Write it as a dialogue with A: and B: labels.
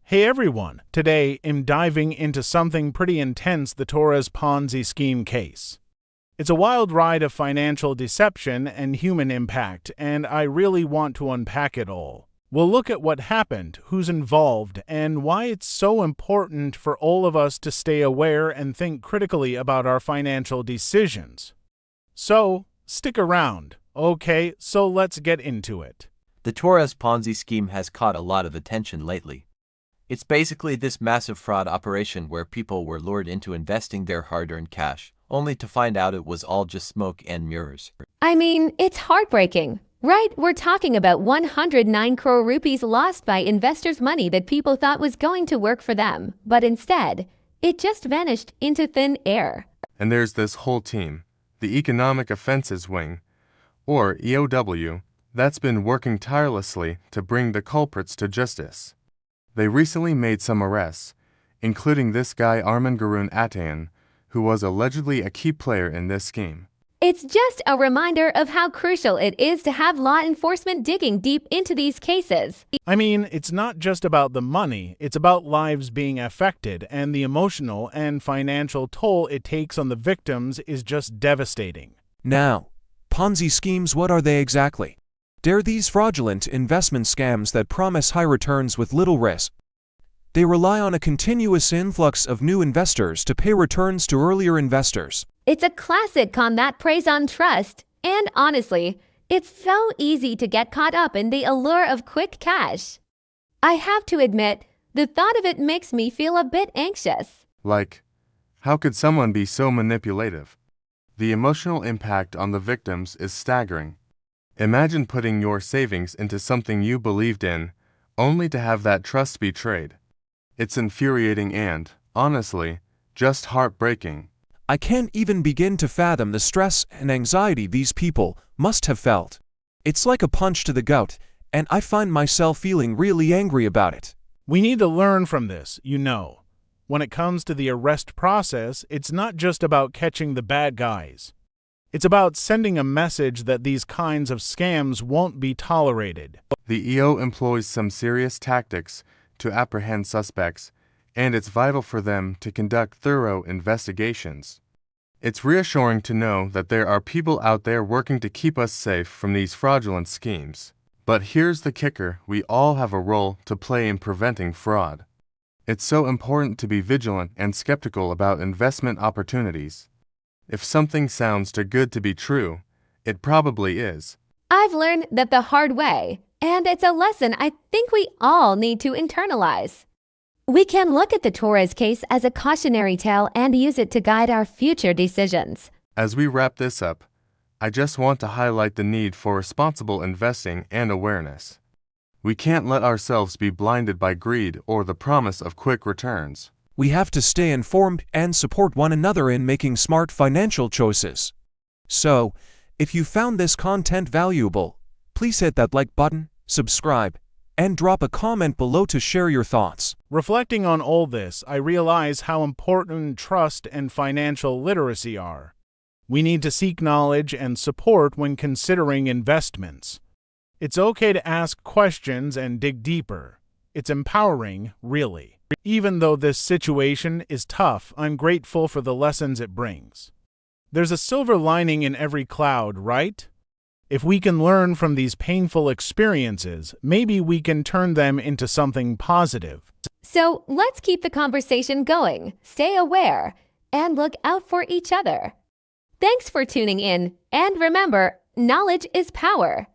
A: Hey everyone, today I'm diving into something pretty intense, the Torres Ponzi scheme case. It's a wild ride of financial deception and human impact, and I really want to unpack it all. We'll look at what happened, who's involved, and why it's so important for all of us to stay aware and think critically about our financial decisions. So, stick around. Okay, so let's get into it.
B: The Torres Ponzi scheme has caught a lot of attention lately. It's basically this massive fraud operation where people were lured into investing their hard-earned cash, only to find out it was all just smoke and mirrors.
C: I mean, it's heartbreaking, right? We're talking about 109 crore rupees lost by investors' money that people thought was going to work for them, but instead, it just vanished into thin air.
D: And there's this whole team, the Economic Offences Wing, or EOW, that's been working tirelessly to bring the culprits to justice. They recently made some arrests, including this guy Armen Garun Atayin, who was allegedly a key player in this scheme.
C: It's just a reminder of how crucial it is to have law enforcement digging deep into these cases.
A: I mean, it's not just about the money, it's about lives being affected, and the emotional and financial toll it takes on the victims is just devastating.
E: Now, Ponzi schemes, what are they exactly? They're these fraudulent investment scams that promise high returns with little risk. They rely on a continuous influx of new investors to pay returns to earlier investors.
C: It's a classic con that preys on trust, and honestly, it's so easy to get caught up in the allure of quick cash. I have to admit, the thought of it makes me feel a bit anxious.
D: Like, how could someone be so manipulative? The emotional impact on the victims is staggering. Imagine putting your savings into something you believed in, only to have that trust betrayed. It's infuriating and, honestly, just heartbreaking.
E: I can't even begin to fathom the stress and anxiety these people must have felt. It's like a punch to the gut, and I find myself feeling really angry about it.
A: We need to learn from this, you know. When it comes to the arrest process, it's not just about catching the bad guys. It's about sending a message that these kinds of scams won't be tolerated.
D: The EO employs some serious tactics to apprehend suspects, and it's vital for them to conduct thorough investigations. It's reassuring to know that there are people out there working to keep us safe from these fraudulent schemes. But here's the kicker: we all have a role to play in preventing fraud. It's so important to be vigilant and skeptical about investment opportunities. If something sounds too good to be true, it probably is.
C: I've learned that the hard way, and it's a lesson I think we all need to internalize. We can look at the Torres case as a cautionary tale and use it to guide our future decisions.
D: As we wrap this up, I just want to highlight the need for responsible investing and awareness. We can't let ourselves be blinded by greed or the promise of quick returns.
E: We have to stay informed and support one another in making smart financial choices. So, if you found this content valuable, please hit that like button, subscribe, and drop a comment below to share your thoughts.
A: Reflecting on all this, I realize how important trust and financial literacy are. We need to seek knowledge and support when considering investments. It's okay to ask questions and dig deeper. It's empowering, really. Even though this situation is tough, I'm grateful for the lessons it brings. There's a silver lining in every cloud, right? If we can learn from these painful experiences, maybe we can turn them into something positive.
C: So let's keep the conversation going, stay aware, and look out for each other. Thanks for tuning in, and remember, knowledge is power.